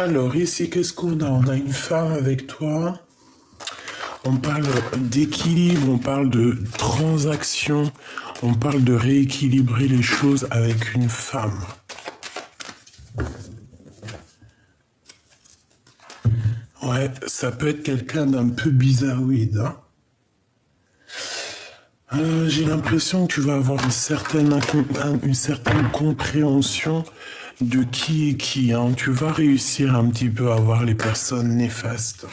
Alors ici, qu'est-ce qu'on a? On a une femme avec toi. On parle d'équilibre, on parle de transaction, on parle de rééquilibrer les choses avec une femme. Ouais, ça peut être quelqu'un d'un peu bizarroïde, hein. J'ai l'impression que tu vas avoir une certaine compréhension de qui est qui, hein. Tu vas réussir un petit peu à voir les personnes néfastes.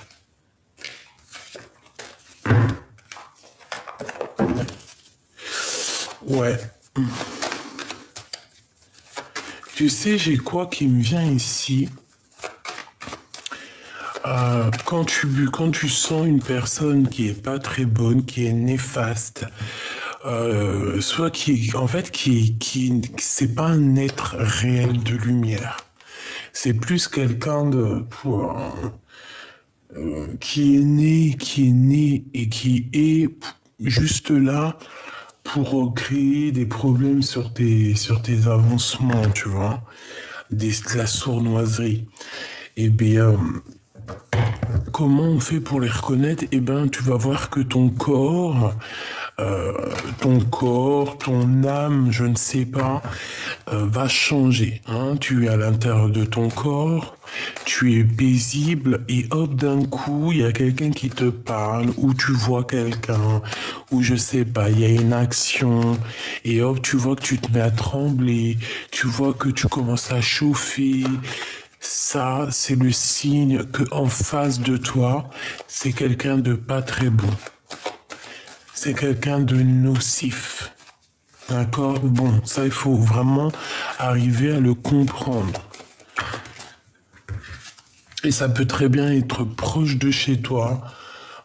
Ouais. Tu sais, j'ai quoi qui me vient ici? Quand tu sens une personne qui est pas très bonne, qui est néfaste, soit c'est pas un être réel de lumière. C'est plus quelqu'un qui est né et qui est juste là pour créer des problèmes sur tes avancements, tu vois, de la sournoiserie. Eh bien, comment on fait pour les reconnaître? Eh ben, tu vas voir que ton âme, je ne sais pas, va changer, hein. Tu es à l'intérieur de ton corps, tu es paisible et hop, d'un coup, il y a quelqu'un qui te parle ou tu vois quelqu'un ou je sais pas, il y a une action et hop, tu vois que tu te mets à trembler, tu vois que tu commences à chauffer. Ça, c'est le signe que en face de toi, c'est quelqu'un de pas très bon. C'est quelqu'un de nocif. D'accord? Bon, ça, il faut vraiment arriver à le comprendre. Et ça peut très bien être proche de chez toi.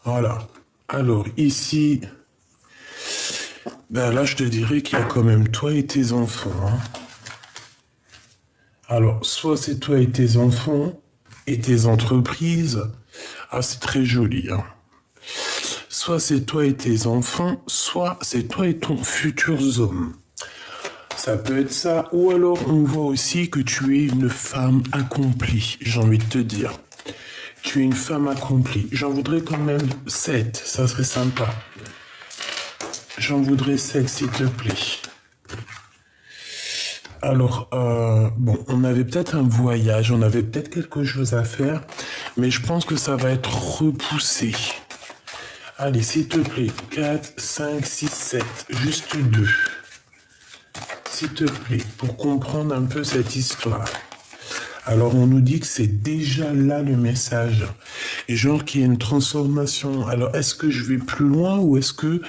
Voilà. Alors, ici, ben là, je te dirais qu'il y a quand même toi et tes enfants, hein. Alors, soit c'est toi et tes enfants et tes entreprises. Ah, c'est très joli, hein. Soit c'est toi et tes enfants, soit c'est toi et ton futur homme. Ça peut être ça, ou alors on voit aussi que tu es une femme accomplie, j'ai envie de te dire. Tu es une femme accomplie. J'en voudrais quand même 7, ça serait sympa. J'en voudrais 7, s'il te plaît. Alors, bon, on avait peut-être un voyage, on avait peut-être quelque chose à faire, mais je pense que ça va être repoussé. Allez, s'il te plaît, 4, 5, 6, 7, juste 2. S'il te plaît, pour comprendre un peu cette histoire. Alors, on nous dit que c'est déjà là le message. Et genre qu'il y a une transformation. Alors, est-ce que je vais plus loin ou est-ce que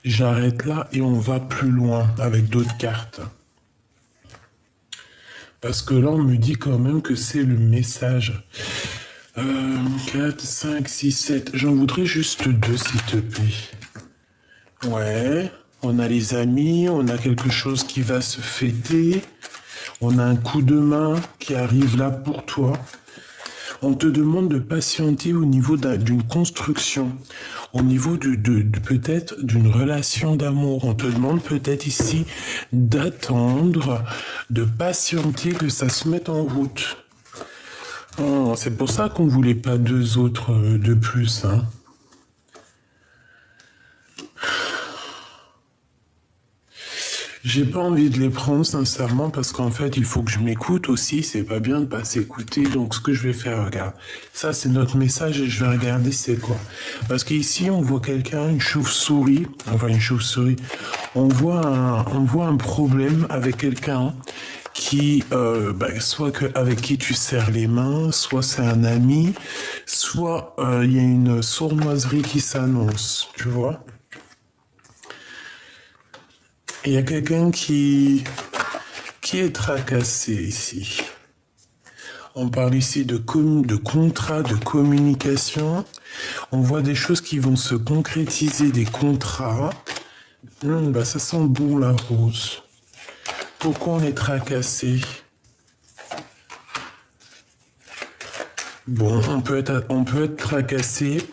j'arrête là et on va plus loin avec d'autres cartes? Parce que là, on me dit quand même que c'est le message. 4, 5, 6, 7. J'en voudrais juste 2, s'il te plaît. Ouais. On a les amis, on a quelque chose qui va se fêter. On a un coup de main qui arrive là pour toi. On te demande de patienter au niveau d'une construction, au niveau peut-être d'une relation d'amour. On te demande peut-être ici d'attendre, de patienter que ça se mette en route. Oh, c'est pour ça qu'on voulait pas 2 autres de plus, hein. J'ai pas envie de les prendre sincèrement parce qu'en fait il faut que je m'écoute aussi, c'est pas bien de pas s'écouter, donc ce que je vais faire, regarde, ça c'est notre message et je vais regarder c'est quoi. Parce qu'ici on voit quelqu'un, une chauve-souris, on voit un problème avec quelqu'un qui, soit avec qui tu serres les mains, soit c'est un ami, soit il y a une sournoiserie qui s'annonce, tu vois. Il y a quelqu'un qui est tracassé ici. On parle ici de contrat, de communication. On voit des choses qui vont se concrétiser, des contrats. Ça sent bon la rose. Pourquoi on est tracassé? Bon, on peut être tracassé.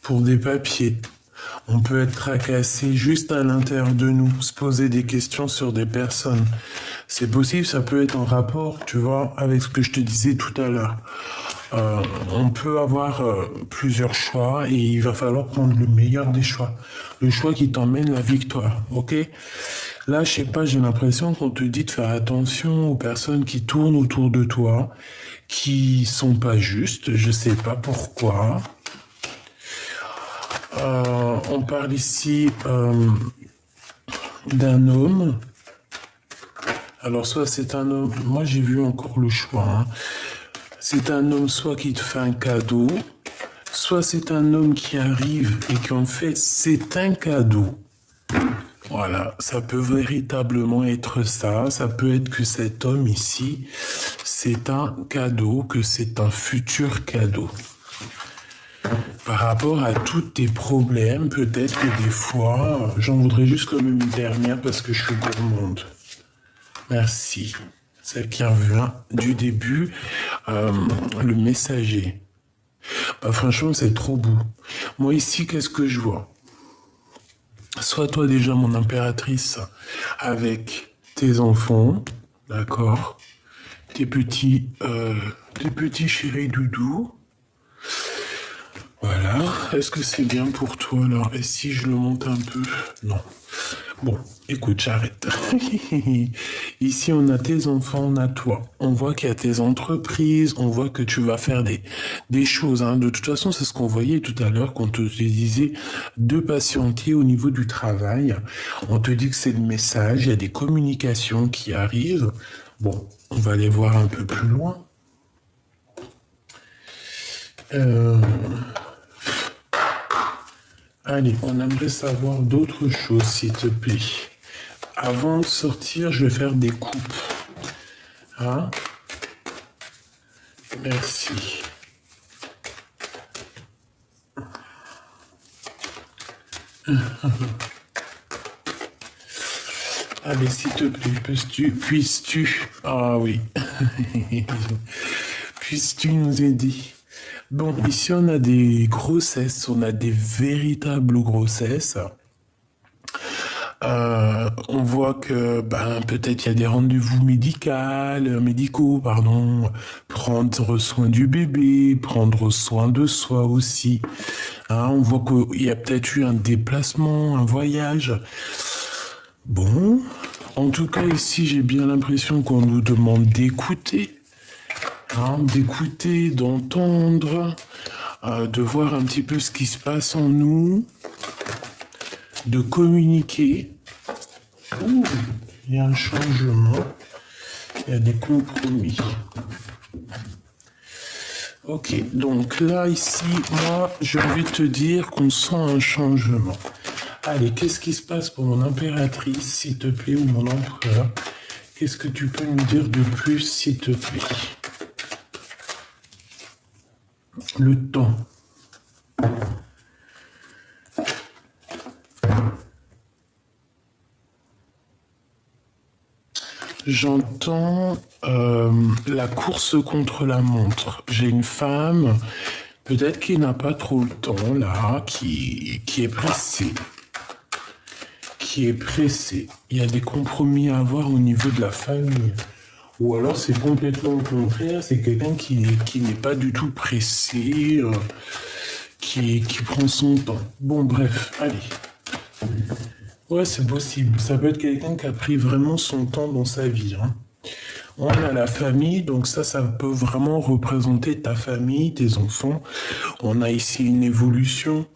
Pour des papiers. On peut être tracassé juste à l'intérieur de nous, se poser des questions sur des personnes. C'est possible, ça peut être en rapport, tu vois, avec ce que je te disais tout à l'heure. On peut avoir plusieurs choix et il va falloir prendre le meilleur des choix. Le choix qui t'emmène la victoire, ok? Là, je sais pas, j'ai l'impression qu'on te dit de faire attention aux personnes qui tournent autour de toi, qui sont pas justes, je sais pas pourquoi. On parle ici d'un homme. Alors, soit c'est un homme, moi j'ai vu encore le choix, hein. C'est un homme soit qui te fait un cadeau, soit c'est un homme qui arrive et qui en fait c'est un cadeau. Voilà, ça peut véritablement être ça. Ça peut être que cet homme ici, c'est un cadeau, que c'est un futur cadeau. Par rapport à tous tes problèmes, peut-être que des fois, j'en voudrais juste comme une dernière parce que je suis gourmande. Merci. Celle qui revient du début, le messager. Bah, franchement, c'est trop beau. Moi ici, qu'est-ce que je vois? Sois toi déjà mon impératrice avec tes enfants, d'accord? Tes petits chéris doudous. Voilà. Est-ce que c'est bien pour toi alors? Et si je le monte un peu? Non. Bon, écoute, j'arrête. Ici, on a tes enfants, on a toi. On voit qu'il y a tes entreprises, on voit que tu vas faire des choses, hein. De toute façon, c'est ce qu'on voyait tout à l'heure quand on te disait de patienter au niveau du travail. On te dit que c'est le message, il y a des communications qui arrivent. Bon, on va aller voir un peu plus loin. Allez, on aimerait savoir d'autres choses, s'il te plaît. Avant de sortir, je vais faire des coupes. Hein? Merci. Allez, s'il te plaît, puisses-tu... Ah oui. Puisses-tu nous aider? Bon, ici, on a des grossesses, on a des véritables grossesses. On voit que peut-être il y a des rendez-vous médicaux, pardon, prendre soin du bébé, prendre soin de soi aussi. Hein, on voit qu'il y a peut-être eu un déplacement, un voyage. Bon, en tout cas ici j'ai bien l'impression qu'on nous demande d'écouter, hein, d'écouter, d'entendre, de voir un petit peu ce qui se passe en nous, de communiquer. Ouh, il y a un changement, il y a des compromis. Ok, donc là, ici, moi, j'ai envie de te dire qu'on sent un changement. Allez, qu'est-ce qui se passe pour mon impératrice, s'il te plaît, ou mon empereur? Qu'est-ce que tu peux me dire de plus, s'il te plaît? Le temps. J'entends la course contre la montre. J'ai une femme, peut-être qui n'a pas trop le temps, là, qui est pressée. Qui est pressée. Il y a des compromis à avoir au niveau de la famille. Ou alors c'est complètement le contraire, c'est quelqu'un qui n'est pas du tout pressé, qui prend son temps. Bon, bref, allez. Ouais, c'est possible. Ça peut être quelqu'un qui a pris vraiment son temps dans sa vie, hein. On a la famille, donc ça peut vraiment représenter ta famille, tes enfants. On a ici une évolution.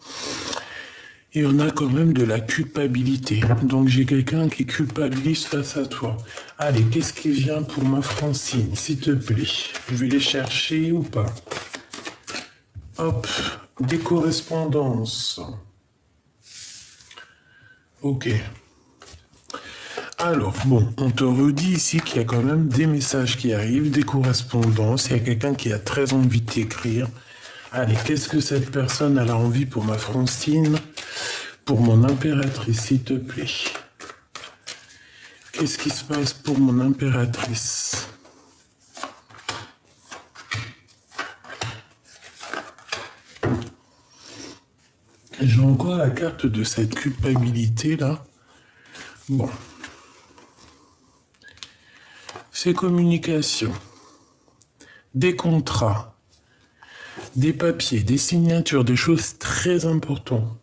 Et on a quand même de la culpabilité. Donc j'ai quelqu'un qui culpabilise face à toi. Allez, qu'est-ce qui vient pour ma Francine, s'il te plaît? Je vais les chercher ou pas? Hop, des correspondances. Ok. Alors, bon, on te redit ici qu'il y a quand même des messages qui arrivent, des correspondances. Il y a quelqu'un qui a très envie de t'écrire. Allez, qu'est-ce que cette personne a envie pour ma Francine, pour mon impératrice, s'il te plaît? Qu'est-ce qui se passe pour mon impératrice? J'ai encore la carte de cette culpabilité là. Bon. c'est communication, des contrats, des papiers, des signatures, des choses très importantes.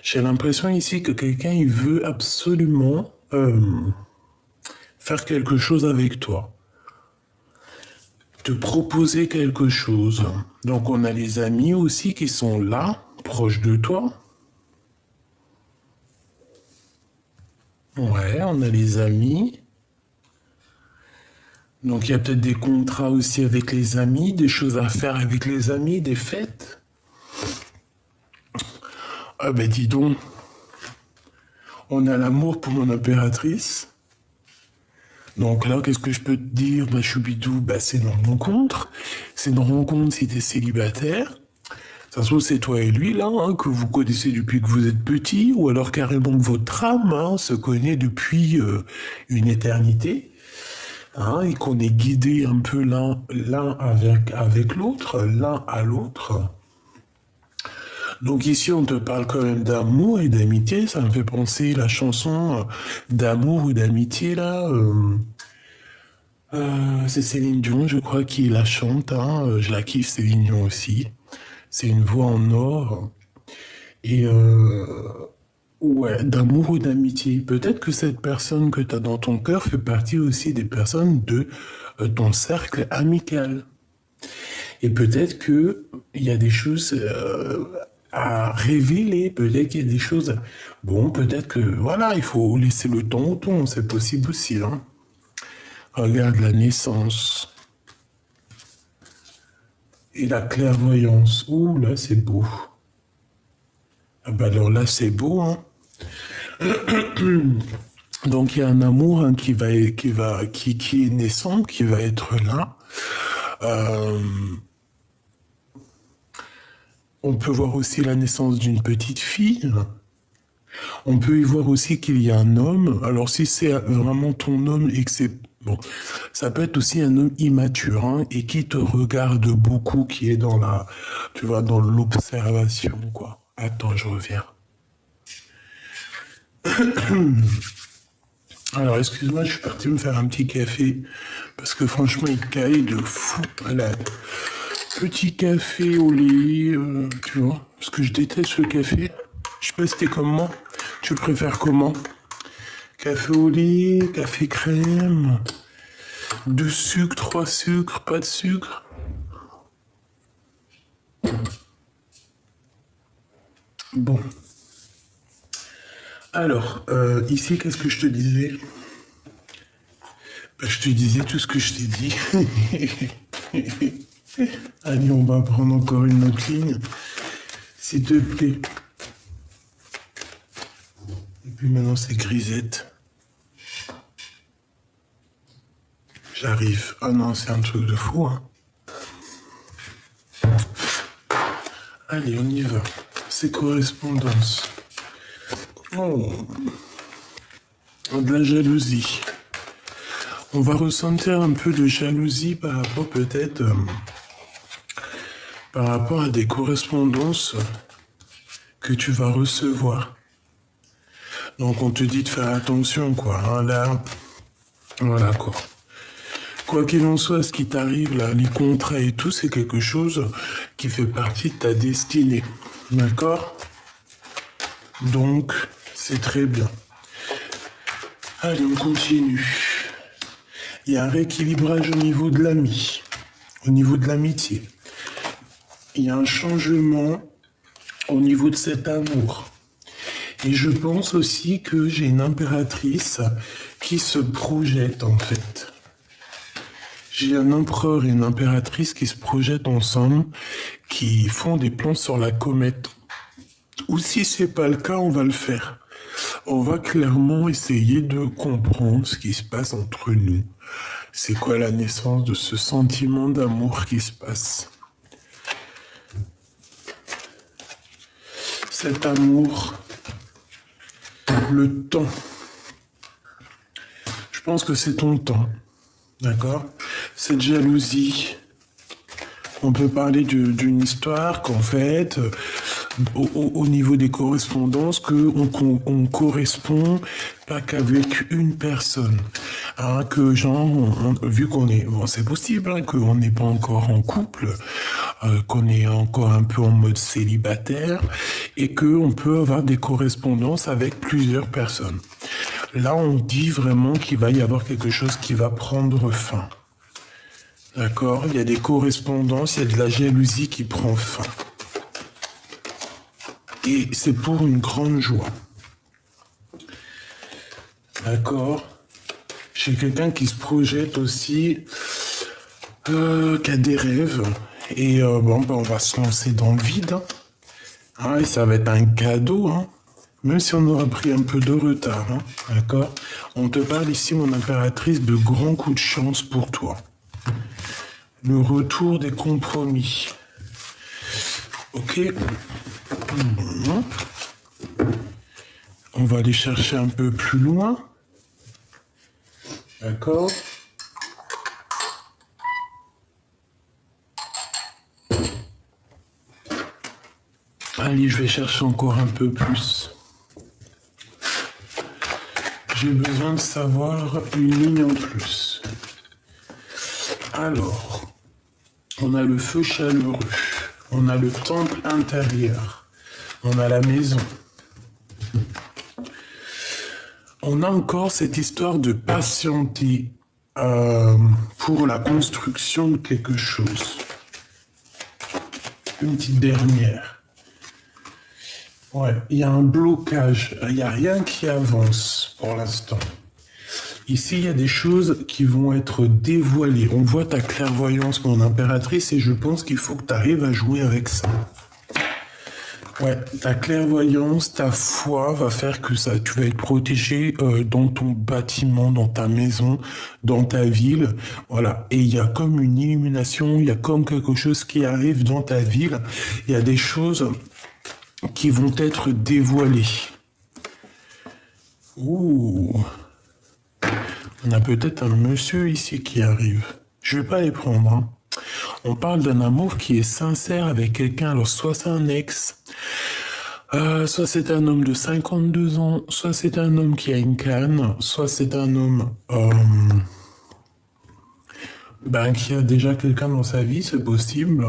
J'ai l'impression ici que quelqu'un il veut absolument faire quelque chose avec toi, te proposer quelque chose. Donc on a les amis aussi qui sont là, proches de toi. Ouais, on a les amis. Donc il y a peut-être des contrats aussi avec les amis, des choses à faire avec les amis, des fêtes. Ah ben dis donc, on a l'amour pour mon impératrice. Donc là, qu'est-ce que je peux te dire, bah choubidou, bah c'est une rencontre. C'est une rencontre si t'es célibataire. Ça se trouve, c'est toi et lui, là, hein, que vous connaissez depuis que vous êtes petit, ou alors carrément que votre âme hein, se connaît depuis une éternité. Hein, et qu'on est guidé un peu l'un avec l'autre, l'un à l'autre. Donc ici, on te parle quand même d'amour et d'amitié. Ça me fait penser la chanson d'amour ou d'amitié, là. C'est Céline Dion, je crois, qui la chante. Hein. Je la kiffe, Céline Dion aussi. C'est une voix en or. Et ouais, d'amour ou d'amitié. Peut-être que cette personne que tu as dans ton cœur fait partie aussi des personnes de ton cercle amical. Et peut-être que il y a des choses à révéler, peut-être qu'il y a des choses... Bon, peut-être que, voilà, il faut laisser le temps au temps, c'est possible aussi, hein. Regarde la naissance. Et la clairvoyance. Ouh, là, c'est beau. Ah bah alors là, c'est beau, hein. Donc, il y a un amour hein, qui est naissant, qui va être là. Euh, On peut voir aussi la naissance d'une petite fille. On peut y voir aussi qu'il y a un homme. Alors si c'est vraiment ton homme et que c'est... Bon, ça peut être aussi un homme immature hein, et qui te regarde beaucoup, qui est dans la... Tu vois, dans l'observation, quoi. Attends, je reviens. Alors, excuse-moi, je suis parti me faire un petit café parce que franchement, il caille de fou. Voilà. Petit café au lait, tu vois, parce que je déteste le café. Je sais pas si t'es comme moi. Tu préfères comment? Café au lait, café crème, 2 sucres, 3 sucres, pas de sucre. Bon. Alors, ici, qu'est-ce que je te disais? Bah, je te disais tout ce que je t'ai dit. Allez, on va prendre encore une autre ligne. S'il te plaît. Et puis maintenant, c'est grisette. J'arrive. Ah non, c'est un truc de fou, hein. Allez, on y va. C'est correspondance. Oh. De la jalousie. On va ressentir un peu de jalousie par rapport peut-être... par rapport à des correspondances que tu vas recevoir. Donc on te dit de faire attention, quoi. Hein, là, voilà, quoi. Quoi qu'il en soit, ce qui t'arrive, là, les contrats et tout, c'est quelque chose qui fait partie de ta destinée. D'accord? Donc, c'est très bien. Allez, on continue. Il y a un rééquilibrage au niveau de l'ami, au niveau de l'amitié. Il y a un changement au niveau de cet amour. Et je pense aussi que j'ai une impératrice qui se projette en fait. J'ai un empereur et une impératrice qui se projettent ensemble, qui font des plans sur la comète. Ou si c'est pas le cas, on va le faire. On va clairement essayer de comprendre ce qui se passe entre nous. C'est quoi la naissance de ce sentiment d'amour qui se passe? Cet amour, le temps. Je pense que c'est ton temps, d'accord? Cette jalousie, on peut parler d'une histoire qu'en fait, au niveau des correspondances, qu'on correspond pas qu'avec une personne. Hein, que genre, vu qu'on est, bon, c'est possible, hein, qu'on n'est pas encore en couple, qu'on est encore un peu en mode célibataire, et qu'on peut avoir des correspondances avec plusieurs personnes. Là, on dit vraiment qu'il va y avoir quelque chose qui va prendre fin. D'accord? Il y a des correspondances, il y a de la jalousie qui prend fin. Et c'est pour une grande joie. D'accord? J'ai quelqu'un qui se projette aussi, qui a des rêves. Et bon, ben, on va se lancer dans le vide. Hein. Ah, et ça va être un cadeau, hein. Même si on aura pris un peu de retard. Hein. D'accord? On te parle ici, mon impératrice, de grands coups de chance pour toi. Le retour des compromis. Ok? On va aller chercher un peu plus loin. D'accord? Allez, je vais chercher encore un peu plus. J'ai besoin de savoir une ligne en plus. Alors, on a le feu chaleureux, on a le temple intérieur, on a la maison. On a encore cette histoire de patienter pour la construction de quelque chose. Une petite dernière. Ouais, il y a un blocage, il n'y a rien qui avance pour l'instant. Ici, il y a des choses qui vont être dévoilées. On voit ta clairvoyance, mon impératrice, et je pense qu'il faut que tu arrives à jouer avec ça. Ouais, ta clairvoyance, ta foi va faire que ça, tu vas être protégé dans ton bâtiment, dans ta maison, dans ta ville. Voilà. Et il y a comme une illumination, il y a comme quelque chose qui arrive dans ta ville. Il y a des choses qui vont être dévoilées. Ouh. On a peut-être un monsieur ici qui arrive. Je vais pas les prendre. Hein. On parle d'un amour qui est sincère avec quelqu'un. Alors, soit c'est un ex, soit c'est un homme de 52 ans, soit c'est un homme qui a une canne, soit c'est un homme qui a déjà quelqu'un dans sa vie, c'est possible.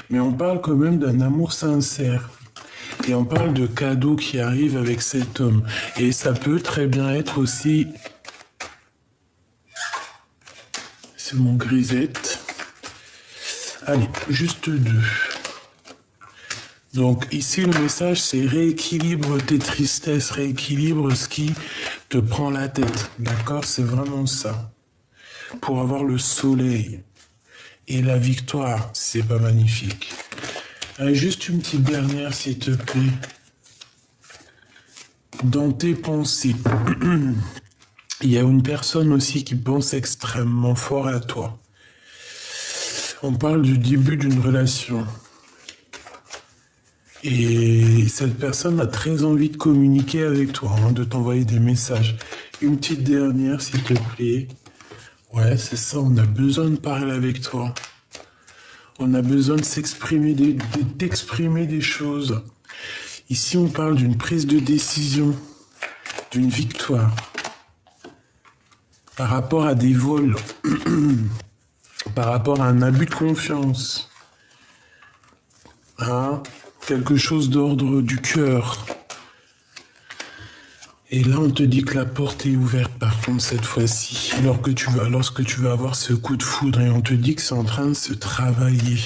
Mais on parle quand même d'un amour sincère. Et on parle de cadeaux qui arrivent avec cet homme. Et ça peut très bien être aussi... C'est mon grisette. Allez, juste 2. Donc ici, le message, c'est rééquilibre tes tristesses, rééquilibre ce qui te prend la tête. D'accord? C'est vraiment ça. Pour avoir le soleil et la victoire, c'est pas magnifique. Allez, juste une petite dernière, s'il te plaît. Dans tes pensées, il y a une personne aussi qui pense extrêmement fort à toi. On parle du début d'une relation. Et cette personne a très envie de communiquer avec toi, hein, de t'envoyer des messages. Une petite dernière, s'il te plaît. Ouais, c'est ça, on a besoin de parler avec toi. On a besoin de s'exprimer, d'exprimer des choses. Ici, on parle d'une prise de décision, d'une victoire. Par rapport à des vols, par rapport à un abus de confiance. Hein? Quelque chose d'ordre du cœur. Et là, on te dit que la porte est ouverte, par contre, cette fois-ci, lorsque tu vas avoir ce coup de foudre, et on te dit que c'est en train de se travailler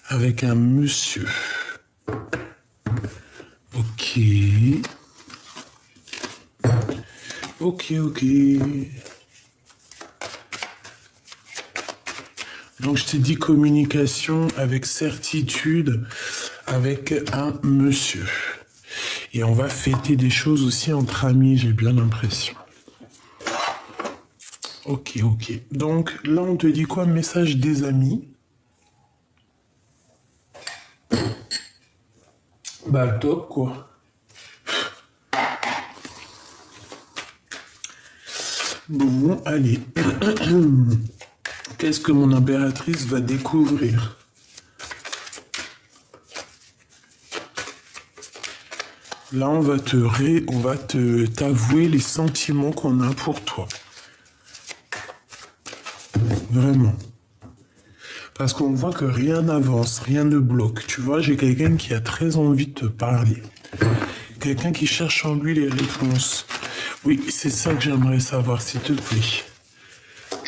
avec un monsieur. Ok. Ok. Donc, je t'ai dit communication avec certitude avec un monsieur. Et on va fêter des choses aussi entre amis, j'ai bien l'impression. Ok. Donc, là, on te dit quoi? Message des amis. Bah, top, quoi. Bon, allez. Qu'est-ce que mon impératrice va découvrir? Là, on va t'avouer les sentiments qu'on a pour toi. Vraiment. Parce qu'on voit que rien n'avance, rien ne bloque. Tu vois, j'ai quelqu'un qui a très envie de te parler. Quelqu'un qui cherche en lui les réponses. Oui, c'est ça que j'aimerais savoir, s'il te plaît.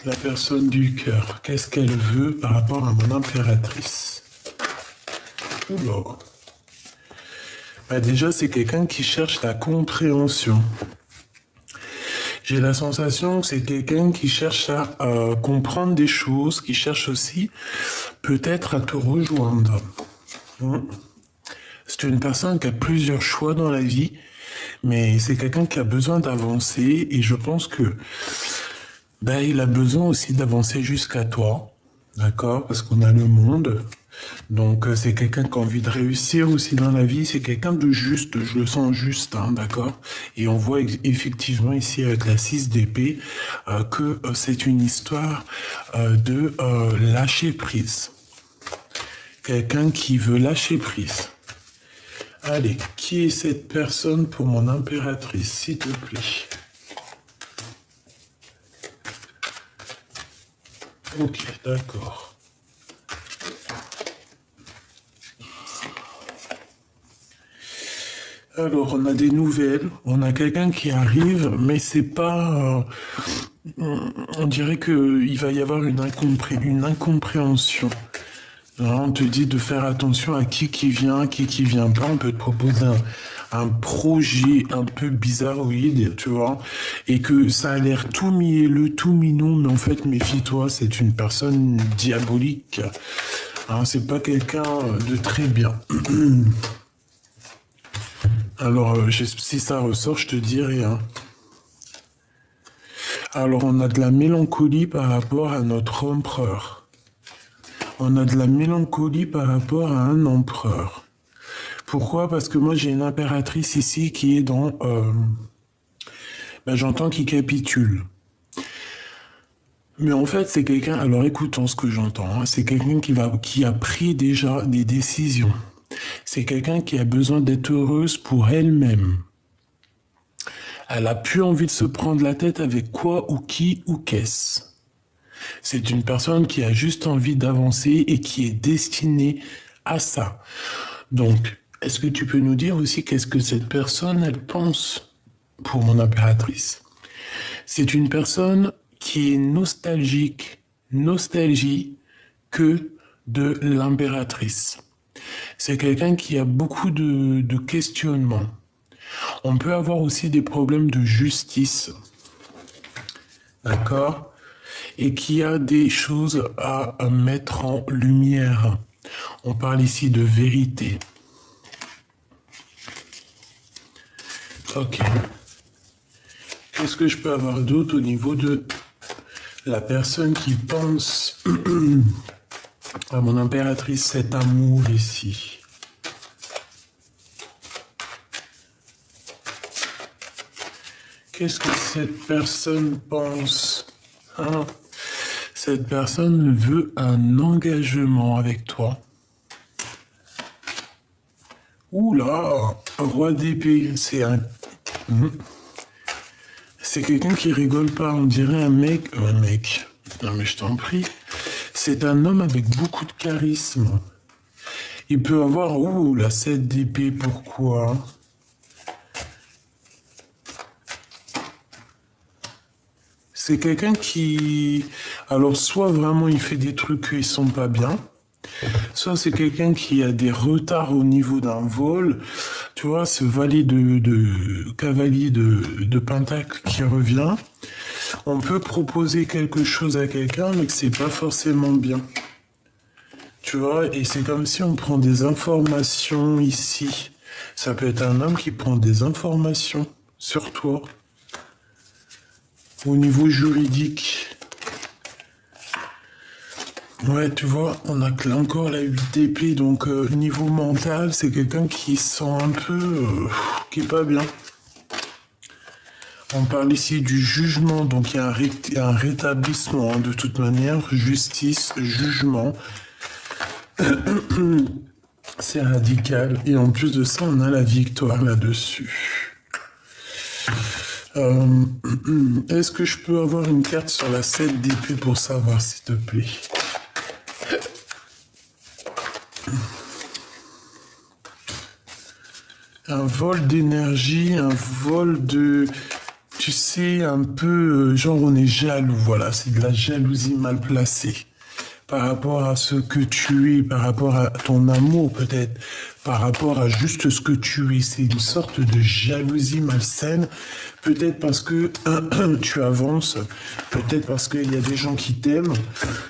La personne du cœur, qu'est-ce qu'elle veut par rapport à mon impératrice? Oula. Bah déjà, c'est quelqu'un qui cherche la compréhension. J'ai la sensation que c'est quelqu'un qui cherche à comprendre des choses, qui cherche aussi peut-être à te rejoindre. C'est une personne qui a plusieurs choix dans la vie, mais c'est quelqu'un qui a besoin d'avancer et je pense que il a besoin aussi d'avancer jusqu'à toi, d'accord? Parce qu'on a le monde. Donc c'est quelqu'un qui a envie de réussir aussi dans la vie, c'est quelqu'un de juste, je le sens juste, hein, d'accord? Et on voit effectivement ici avec la 6 d'épée que c'est une histoire de lâcher prise. Quelqu'un qui veut lâcher prise. Allez, qui est cette personne pour mon impératrice, s'il te plaît? Ok, d'accord. Alors, on a des nouvelles, on a quelqu'un qui arrive, mais c'est pas... on dirait qu'il va y avoir une incompréhension. Alors, on te dit de faire attention à qui vient pas. On peut te proposer un projet un peu bizarroïde, tu vois, et que ça a l'air tout mielleux, tout mignon, mais en fait, méfie-toi, c'est une personne diabolique. Hein, c'est pas quelqu'un de très bien. Alors, si ça ressort, je te dirai. Hein. Alors, on a de la mélancolie par rapport à notre empereur. On a de la mélancolie par rapport à un empereur. Pourquoi? Parce que moi, j'ai une impératrice ici qui est dans... j'entends qu'il capitule. Mais en fait, c'est quelqu'un... Alors, écoutons ce que j'entends. Hein. C'est quelqu'un qui a pris déjà des décisions. C'est quelqu'un qui a besoin d'être heureuse pour elle-même. Elle a plus envie de se prendre la tête avec quoi ou qui ou qu'est-ce. C'est une personne qui a juste envie d'avancer et qui est destinée à ça. Donc, est-ce que tu peux nous dire aussi qu'est-ce que cette personne, elle pense pour mon impératrice? C'est une personne qui est nostalgie que de l'impératrice. C'est quelqu'un qui a beaucoup de questionnements. On peut avoir aussi des problèmes de justice. D'accord? Et qui a des choses à mettre en lumière. On parle ici de vérité. Ok. Qu'est-ce que je peux avoir d'autre au niveau de la personne qui pense à mon impératrice, cet amour ici? Qu'est-ce que cette personne pense? Hein? Cette personne veut un engagement avec toi. Ouh là, roi d'épée, c'est un... C'est quelqu'un qui rigole pas, on dirait un mec... Un mec, non mais je t'en prie. C'est un homme avec beaucoup de charisme. Il peut avoir... Ouh, la 7 d'épée, pourquoi? C'est quelqu'un qui... Alors, soit vraiment il fait des trucs qui sont pas bien, soit c'est quelqu'un qui a des retards au niveau d'un vol. Tu vois, ce valet de cavalier de pentacle qui revient. On peut proposer quelque chose à quelqu'un, mais que c'est pas forcément bien. Tu vois, et c'est comme si on prend des informations ici. Ça peut être un homme qui prend des informations sur toi. Au niveau juridique. Ouais, tu vois, on a là encore la 8 d'épée, donc niveau mental, c'est quelqu'un qui sent un peu... qui est pas bien. On parle ici du jugement, donc il y a un rétablissement, hein, de toute manière, justice, jugement. C'est radical. Et en plus de ça, on a la victoire là-dessus. Est-ce que je peux avoir une carte sur la 7 d'épée pour savoir, s'il te plaît? Un vol d'énergie, un vol de... Tu sais, un peu, genre on est jaloux, voilà, c'est de la jalousie mal placée. Par rapport à ce que tu es, par rapport à ton amour peut-être, par rapport à juste ce que tu es. C'est une sorte de jalousie malsaine, peut-être parce que tu avances, peut-être parce qu'il y a des gens qui t'aiment,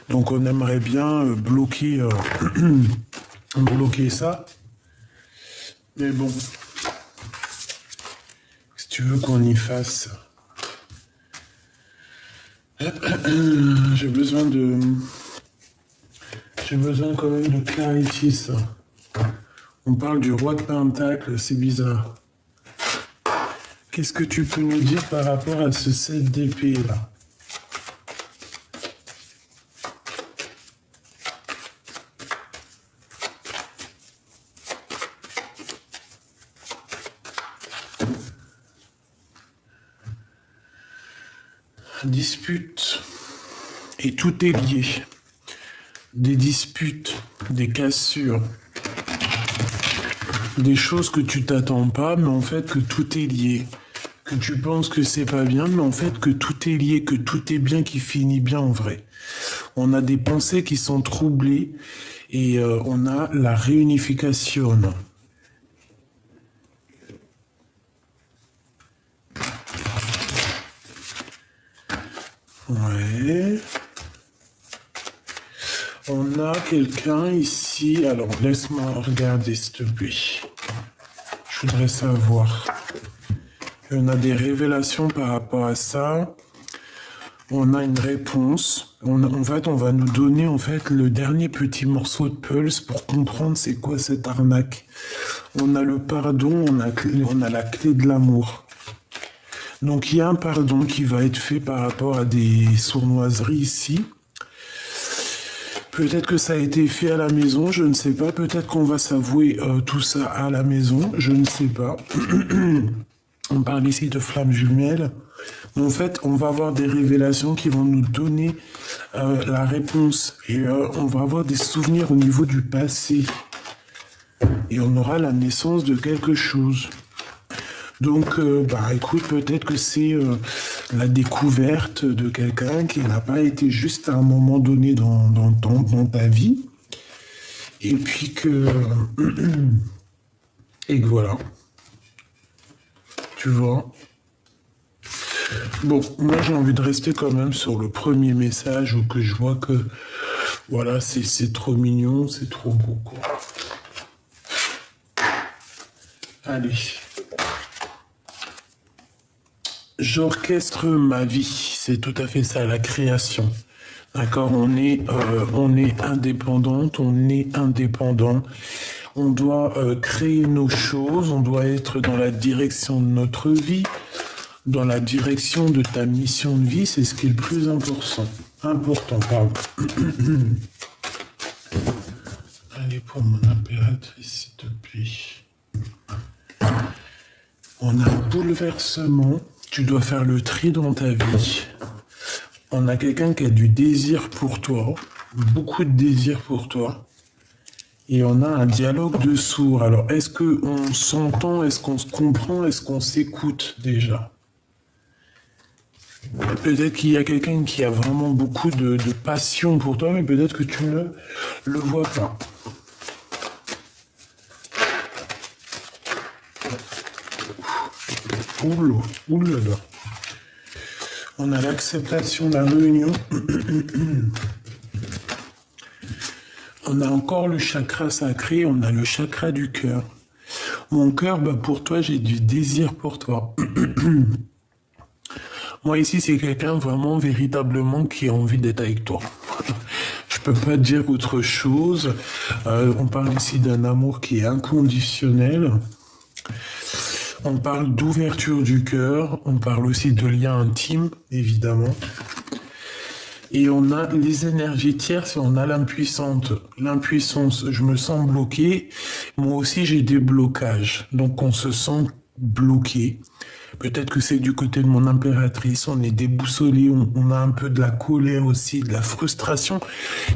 donc on aimerait bien bloquer, bloquer ça. Mais bon, si tu veux qu'on y fasse, j'ai besoin quand même de clarifier ça. On parle du roi de Pentacle, c'est bizarre. Qu'est-ce que tu peux nous dire par rapport à ce 7 d'épée là? Dispute. Et tout est lié. Des disputes, des cassures, des choses que tu t'attends pas, mais en fait que tout est lié. Que tu penses que c'est pas bien, mais en fait que tout est lié, que tout est bien, qui finit bien en vrai. On a des pensées qui sont troublées et on a la réunification. Ouais. On a quelqu'un ici. Alors, laisse-moi regarder, s'il te plaît. Je voudrais savoir. On a des révélations par rapport à ça. On a une réponse. En fait, on va nous donner en fait le dernier petit morceau de pulse pour comprendre c'est quoi cette arnaque. On a le pardon, on a la clé de l'amour. Donc, il y a un pardon qui va être fait par rapport à des sournoiseries ici. Peut-être que ça a été fait à la maison, je ne sais pas. Peut-être qu'on va s'avouer tout ça à la maison, je ne sais pas. On parle ici de flammes jumelles. En fait, on va avoir des révélations qui vont nous donner la réponse. Et on va avoir des souvenirs au niveau du passé. Et on aura la naissance de quelque chose. Donc, écoute, peut-être que c'est la découverte de quelqu'un qui n'a pas été juste à un moment donné dans ta vie. Et puis que... et que voilà. Tu vois. Bon, moi j'ai envie de rester quand même sur le premier message où que je vois que... Voilà, c'est trop mignon, c'est trop beau, quoi. Allez. J'orchestre ma vie, c'est tout à fait ça, la création. D'accord, on est indépendante, on est indépendant. On doit créer nos choses, on doit être dans la direction de notre vie, dans la direction de ta mission de vie, c'est ce qui est le plus important. Pardon. Allez, pour mon impératrice, s'il te plaît. On a un bouleversement. Tu dois faire le tri dans ta vie. On a quelqu'un qui a du désir pour toi, beaucoup de désir pour toi. Et on a un dialogue de sourds. Alors, est-ce qu'on s'entend, est-ce qu'on se comprend, est-ce qu'on s'écoute déjà? Peut-être qu'il y a quelqu'un qui a vraiment beaucoup de passion pour toi, mais peut-être que tu ne le vois pas. Oulala. On a l'acceptation de la réunion. On a encore le chakra sacré, on a le chakra du cœur. Mon cœur, pour toi, j'ai du désir pour toi. Moi, ici, c'est quelqu'un vraiment, véritablement, qui a envie d'être avec toi. Je peux pas dire autre chose. On parle ici d'un amour qui est inconditionnel. On parle d'ouverture du cœur, on parle aussi de lien intime, évidemment. Et on a les énergies tierces et on a l'impuissante. L'impuissance, je me sens bloqué. Moi aussi, j'ai des blocages. Donc, on se sent bloqué. Peut-être que c'est du côté de mon impératrice. On est déboussolé. On a un peu de la colère aussi, de la frustration.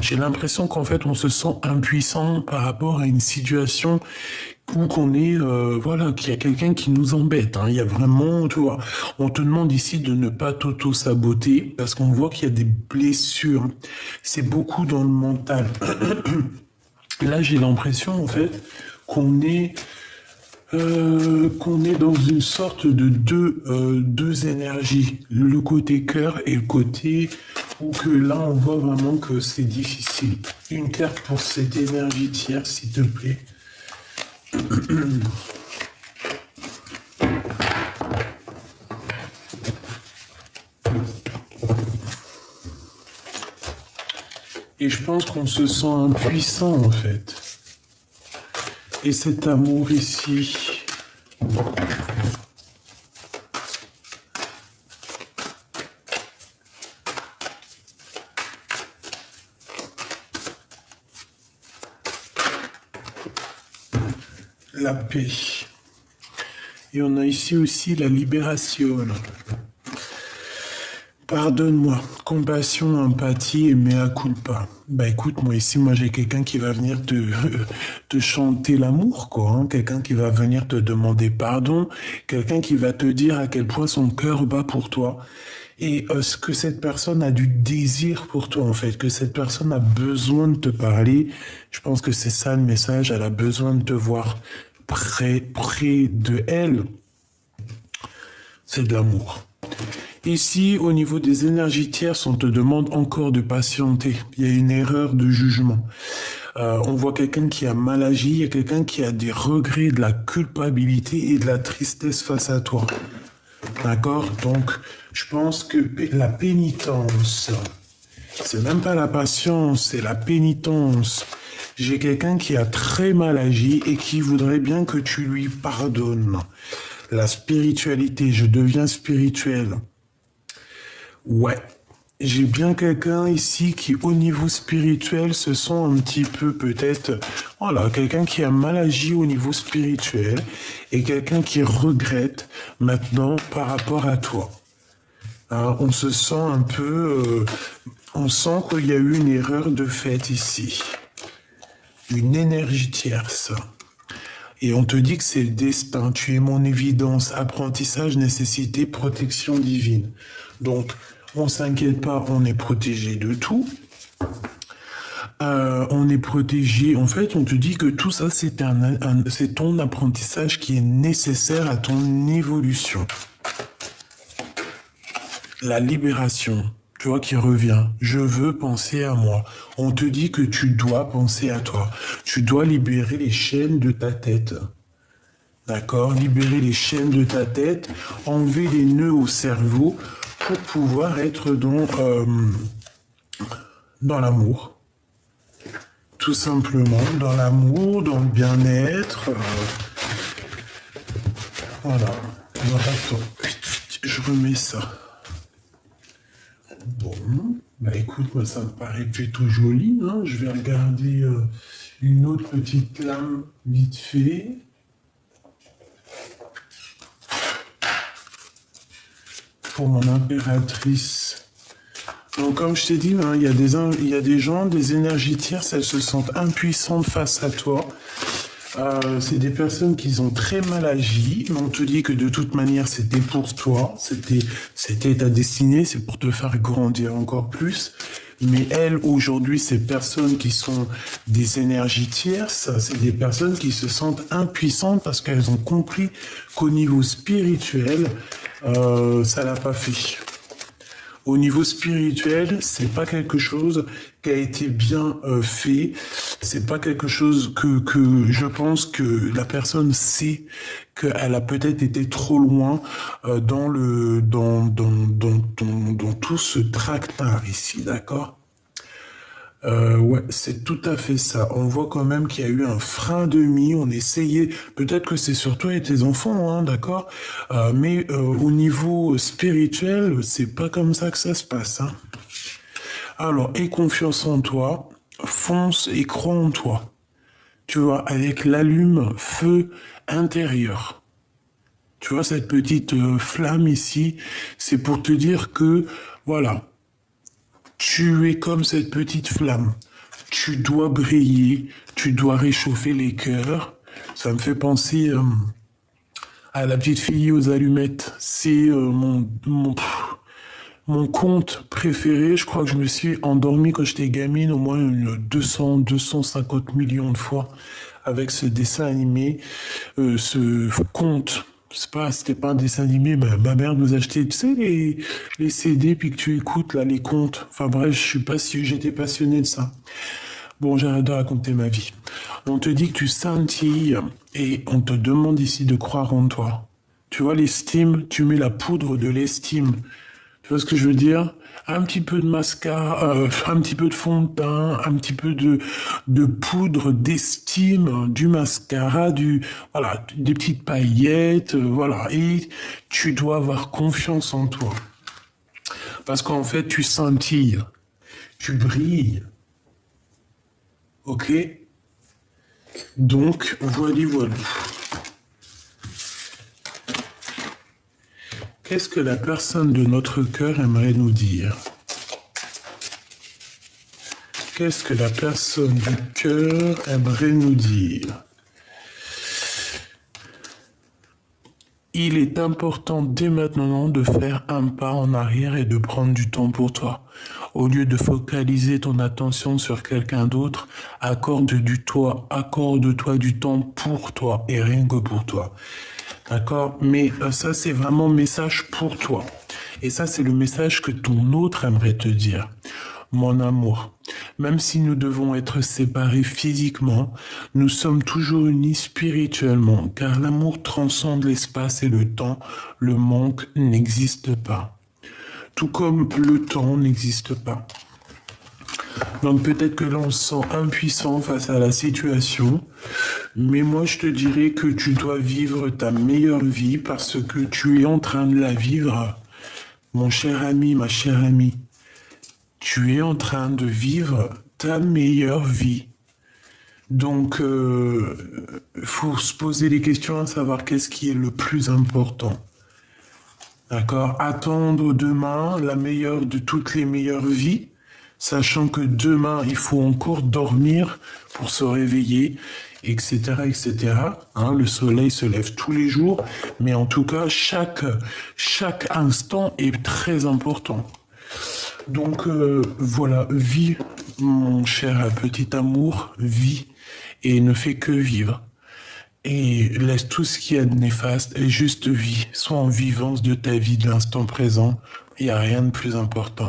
J'ai l'impression qu'en fait, on se sent impuissant par rapport à une situation ou qu'on est, voilà, qu'il y a quelqu'un qui nous embête. Hein. Il y a vraiment, tu vois, on te demande ici de ne pas t'auto-saboter parce qu'on voit qu'il y a des blessures. C'est beaucoup dans le mental. Là, j'ai l'impression, en fait, qu'on est, qu'on est dans une sorte de deux énergies. Le côté cœur et le côté où que là, on voit vraiment que c'est difficile. Une carte pour cette énergie tierce, s'il te plaît. Et je pense qu'on se sent impuissant en fait. Et cet amour ici, la paix. Et on a ici aussi la libération. Pardonne-moi, compassion, empathie et mea culpa. Bah écoute, moi ici, j'ai quelqu'un qui va venir te chanter l'amour, quoi. Hein. Quelqu'un qui va venir te demander pardon, quelqu'un qui va te dire à quel point son cœur bat pour toi. Et ce que cette personne a du désir pour toi, en fait, que cette personne a besoin de te parler. Je pense que c'est ça le message, elle a besoin de te voir près de elle. C'est de l'amour. Ici, au niveau des énergies tierces, on te demande encore de patienter. Il y a une erreur de jugement. On voit quelqu'un qui a mal agi, il y a quelqu'un qui a des regrets, de la culpabilité et de la tristesse face à toi. D'accord? Donc, je pense que la pénitence, c'est même pas la patience, c'est la pénitence. J'ai quelqu'un qui a très mal agi et qui voudrait bien que tu lui pardonnes. La spiritualité, je deviens spirituel. Ouais, j'ai bien quelqu'un ici qui, au niveau spirituel, se sent un petit peu peut-être, voilà, quelqu'un qui a mal agi au niveau spirituel et quelqu'un qui regrette maintenant par rapport à toi. Alors, on se sent un peu, on sent qu'il y a eu une erreur de fait ici, une énergie tierce. Et on te dit que c'est le destin, tu es mon évidence, apprentissage, nécessité, protection divine. Donc, on s'inquiète pas, on est protégé de tout. On est protégé. En fait, on te dit que tout ça, c'est ton apprentissage qui est nécessaire à ton évolution. La libération, tu vois, qui revient. Je veux penser à moi. On te dit que tu dois penser à toi. Tu dois libérer les chaînes de ta tête. D'accord? Libérer les chaînes de ta tête, enlever les nœuds au cerveau pour pouvoir être dans l'amour. Tout simplement, dans l'amour, dans le bien-être. Voilà. Alors, attends, je remets ça. Bon, bah écoute, moi ça me paraît plutôt joli. Hein. Je vais regarder une autre petite lame vite fait. Pour mon impératrice. Donc, comme je t'ai dit, hein, il y a des gens, des énergies tierces, elles se sentent impuissantes face à toi. C'est des personnes qui ont très mal agi, mais on te dit que de toute manière, c'était pour toi, c'était ta destinée, c'est pour te faire grandir encore plus. Mais elles, aujourd'hui, ces personnes qui sont des énergies tierces, c'est des personnes qui se sentent impuissantes parce qu'elles ont compris qu'au niveau spirituel, ça l'a pas fait. Au niveau spirituel, c'est pas quelque chose qui a été bien fait. C'est pas quelque chose que je pense que la personne sait qu'elle a peut-être été trop loin dans tout ce tractard ici, d'accord? Ouais, c'est tout à fait ça. On voit quand même qu'il y a eu un frein de mie. On essayait, peut-être que c'est sur toi et tes enfants, hein, d'accord? Mais au niveau spirituel, c'est pas comme ça que ça se passe, hein. Alors, aie confiance en toi, fonce et crois en toi. Tu vois, avec l'allume-feu intérieur. Tu vois, cette petite flamme ici, c'est pour te dire que, voilà, tu es comme cette petite flamme. Tu dois briller, tu dois réchauffer les cœurs. Ça me fait penser à la petite fille aux allumettes. C'est mon conte préféré. Je crois que je me suis endormi quand j'étais gamine au moins 250 millions de fois avec ce dessin animé, ce conte. C'était pas un dessin animé, ma mère nous achetait, tu sais, les CD, puis que tu écoutes, là, les contes. Enfin bref, je suis pas si j'étais passionné de ça. Bon, j'arrête de raconter ma vie. On te dit que tu scintilles et on te demande ici de croire en toi. Tu vois, l'estime, tu mets la poudre de l'estime. Tu vois ce que je veux dire? Un petit peu de mascara, un petit peu de fond de teint, un petit peu de poudre d'estime, du mascara, voilà, des petites paillettes, voilà. Et tu dois avoir confiance en toi. Parce qu'en fait, tu scintilles, tu brilles. Ok? Donc, voilà. Qu'est-ce que la personne de notre cœur aimerait nous dire? Qu'est-ce que la personne du cœur aimerait nous dire? Il est important dès maintenant de faire un pas en arrière et de prendre du temps pour toi. Au lieu de focaliser ton attention sur quelqu'un d'autre, accorde-toi du temps pour toi et rien que pour toi. D'accord? Mais ça, c'est vraiment message pour toi. Et ça, c'est le message que ton autre aimerait te dire. Mon amour, même si nous devons être séparés physiquement, nous sommes toujours unis spirituellement, car l'amour transcende l'espace et le temps, le manque n'existe pas. Tout comme le temps n'existe pas. Donc peut-être que l'on se sent impuissant face à la situation, mais moi je te dirais que tu dois vivre ta meilleure vie parce que tu es en train de la vivre, mon cher ami, ma chère amie. Tu es en train de vivre ta meilleure vie. Donc, faut se poser des questions à savoir qu'est-ce qui est le plus important. D'accord? Attendre demain la meilleure de toutes les meilleures vies, sachant que demain, il faut encore dormir pour se réveiller, etc., etc. Hein, le soleil se lève tous les jours, mais en tout cas, chaque instant est très important. Donc voilà, vis, mon cher petit amour, vis et ne fais que vivre. Et laisse tout ce qu'il y a de néfaste et juste vis. Sois en vivance de ta vie de l'instant présent. Il n'y a rien de plus important.